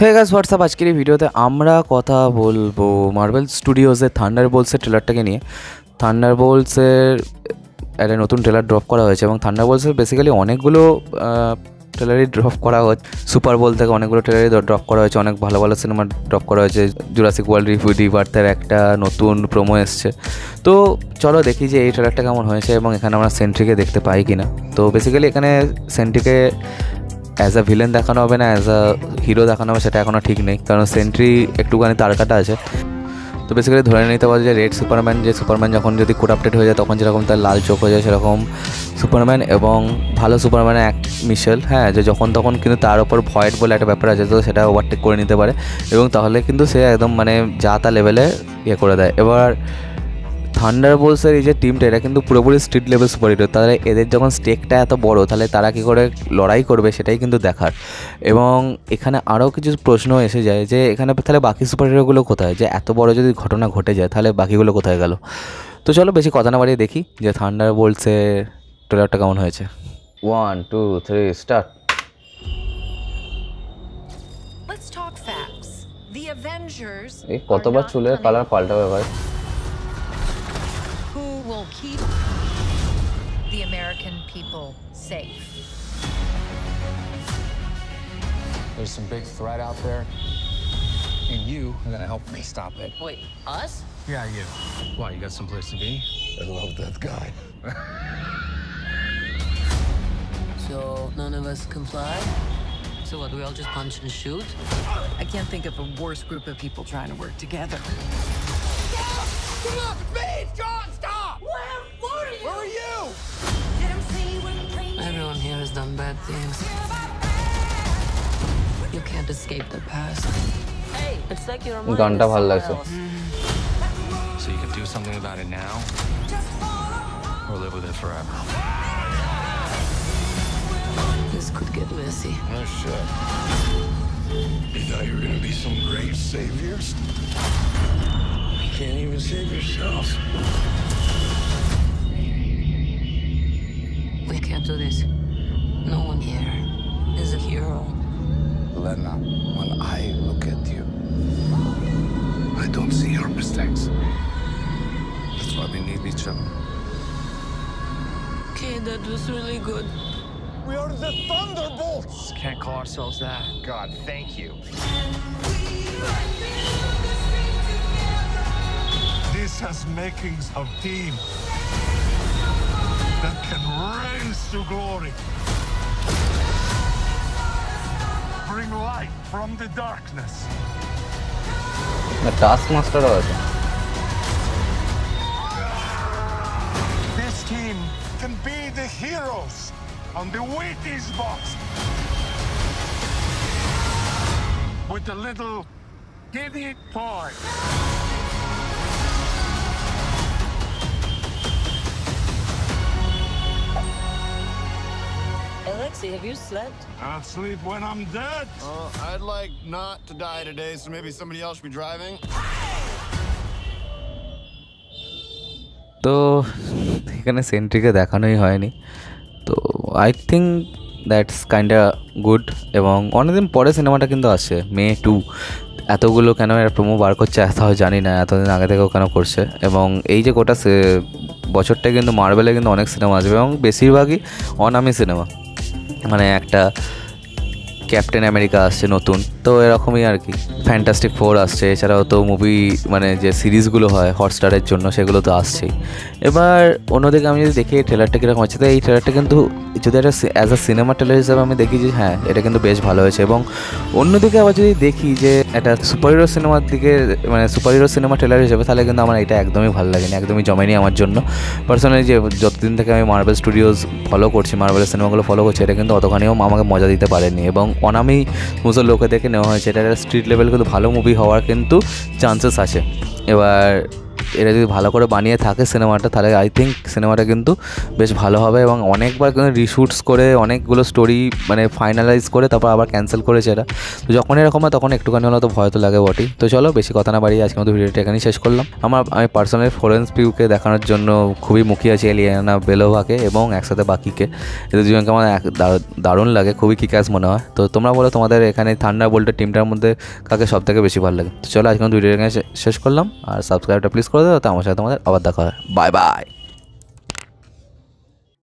Hey guys WhatsApp, আজকের এই ভিডিওতে আমরা কথা বলবো মার্বেল স্টুডিওজের থান্ডারবোল্টসের ট্রেলারটাকে নিয়ে। থান্ডারবোল্টসের একটা নতুন ট্রেলার ড্রপ করা হয়েছে এবং থান্ডারবোল্টসের বেসিক্যালি অনেকগুলো ট্রেলারই ড্রপ করা হচ্ছে। সুপার বোল থেকে অনেকগুলো ট্রেলারই ড্রপ করা হয়েছে, অনেক ভালো ভালো সিনেমা ড্রপ করা হয়েছে। জুরাসিক ওয়ার্ল্ড রিবার্থের একটা নতুন প্রোমো এসছে। তো চলো দেখি যে এই ট্রেলারটা কেমন হয়েছে এবং এখানে আমরা সেন্ট্রিকে দেখতে পাই কিনা। তো বেসিক্যালি এখানে সেন্ট্রিকে অ্যাজ আ ভিলেন দেখানো হবে না অ্যাজ আ হিরো দেখানো হবে সেটা এখনও ঠিক নেই, কারণ সেন্ট্রি একটুখানি তারকাটা আছে। তো বেসিক্যালি ধরে নিতে পারে যে রেড সুপারম্যান, যে সুপারম্যান যখন যদি কোরাপ্টেড হয়ে যায় তখন যেরকম তার লাল চোখ হয়ে যায় সেরকম সুপারম্যান, এবং ভালো সুপারম্যানের এক মিশেল, হ্যাঁ, যে যখন তখন কিন্তু তার ওপর ভয়েড বলে একটা ব্যাপার আছে, তো সেটা ওভারটেক করে নিতে পারে এবং তাহলে কিন্তু সে একদম মানে যা তা লেভেলে ইয়ে করে দেয়। এবার থান্ডারবোল্টসের এই যে টিমটা, এটা কিন্তু পুরোপুরি স্ট্রিট লেভেল সুপার হিরো। তাহলে এদের যখন স্টেকটা এত বড়, তাহলে তারা কী করে লড়াই করবে সেটাই কিন্তু দেখার। এবং এখানে আরও কিছু প্রশ্ন এসে যায় যে এখানে তাহলে বাকি সুপার হিরোগুলো কোথায়, যে এত বড় যদি ঘটনা ঘটে যায় তাহলে বাকিগুলো কোথায় গেল। তো চলো বেশি কথা না বাড়িয়ে দেখি যে থান্ডারবোল্টসের ট্রেলারটা কেমন হয়েছে। 1 2 3 স্টার্ট। এই কতবার চুলের কালার পাল্টাবে ভাই? Will keep the American people safe. There's some big threat out there, and you are gonna help me stop it. Wait, us? Yeah, you. Why, you got someplace to be? I love that guy. So none of us comply? So what, we all just punch and shoot? I can't think of a worse group of people trying to work together. Stop! Please, John, stop! Where are you? Everyone here has done bad things. You can't escape the past. Hey, it's like you're a mind গানটা ভালো লাগছে। So you can do something about it now, or live with it forever. This could get messy. Oh, shit. You thought you were gonna be some great saviors? You can't even save yourself. We can't do this. No one here is a hero. Lena, when I look at you, I don't see your mistakes. That's why we need each other. Okay, that was really good. We are the Thunderbolts! Can't call ourselves that. God, thank you. This has makings of team that can rise to glory. Bring light from the darkness. Task মাস্টারও আছে। This team can be the heroes on the Wheaties box. With a little giddy toy. Alexei, have you slept? I'll sleep when I'm dead. I'd like not to die today, so maybe somebody else should be driving. তো এখানে সেন্ট্রিকে দেখানোই হয়নি, তো I think that's kinda good. এবং অনেকদিন পরে সিনেমাটা কিন্তু আসছে, May 2। এতগুলো কেন এর প্রোমো বার করছে এত জানি না, এতদিন আগে থেকেও কেন করছে। এবং এই যে গোটা বছরটায় কিন্তু মার্বেলে কিন্তু অনেক সিনেমা আসবে এবং বেশিরভাগই অনামি সিনেমা, মানে একটা ক্যাপ্টেন আমেরিকা আসছে নতুন, তো এরকমই আর কি। ফ্যান্টাস্টিক ফোর আসছে, এছাড়াও তো মুভি মানে যে সিরিজগুলো হয় হটস্টারের জন্য সেগুলো তো আসছেই। এবার অন্যদিকে আমি যদি দেখি এই ট্রেলারটা কীরকম হচ্ছে, তো এই ট্রেলারটা কিন্তু যদি একটা অ্যাজ আ সিনেমা ট্রেলার হিসাবে আমি দেখি যে হ্যাঁ এটা কিন্তু বেশ ভালো হয়েছে। এবং অন্যদিকে আবার যদি দেখি যে একটা সুপার হিরো সিনেমার দিকে, মানে সুপার হিরো সিনেমা ট্রেলার হিসেবে, তাহলে কিন্তু আমার এটা একদমই ভালো লাগেনি, একদমই জমেনি আমার জন্য পার্সোনালি। যে যতদিন থেকে আমি মার্বেল স্টুডিওজ ফলো করছি, মার্বেলের সিনেমাগুলো ফলো করছি, এটা কিন্তু অতখানিও আমাকে মজা দিতে পারেনি এবং অনামি মুসল লোকে দেখে নেওয়া হয়েছে। এটা একটা স্ট্রিট লেভেল কিন্তু ভালো মুভি হওয়ার কিন্তু চান্সেস আছে। এবার এরা যদি ভালো করে বানিয়ে থাকে সিনেমাটা, তাহলে আই থিঙ্ক সিনেমাটা কিন্তু বেশ ভালো হবে। এবং অনেকবার কিন্তু রিশুটস করে অনেকগুলো স্টোরি মানে ফাইনালাইজ করে তারপর আবার ক্যান্সেল করেছে এরা। তো যখন এরকম হয় তখন একটুখানি হলো তো ভয় তো লাগে বটেই। তো চলো বেশি কথা না বাড়িয়ে আজকে মতো ভিডিওটা এখানেই শেষ করলাম। আমি পার্সোনালি ফ্লোরেন্স পিউকে দেখানোর জন্য খুবই মুখিয়ে আছি, এলিয়ানা বেলোভাকে এবং একসাথে বাকিকে। এদের দুজনকে আমার দারুণ লাগে, খুবই কিকাস মনে হয়। তো তোমরা বলো তোমাদের এখানে থান্ডারবোল্টের টিমটার মধ্যে কাকে সব থেকে বেশি ভালো লাগে। তো চলো আজকে ভিডিও এখানে শেষ করলাম, আর সাবস্ক্রাইবটা প্লিজ করে দাও, তো আমার সাথে তোমাদের আবার দেখা হয়। Bye bye.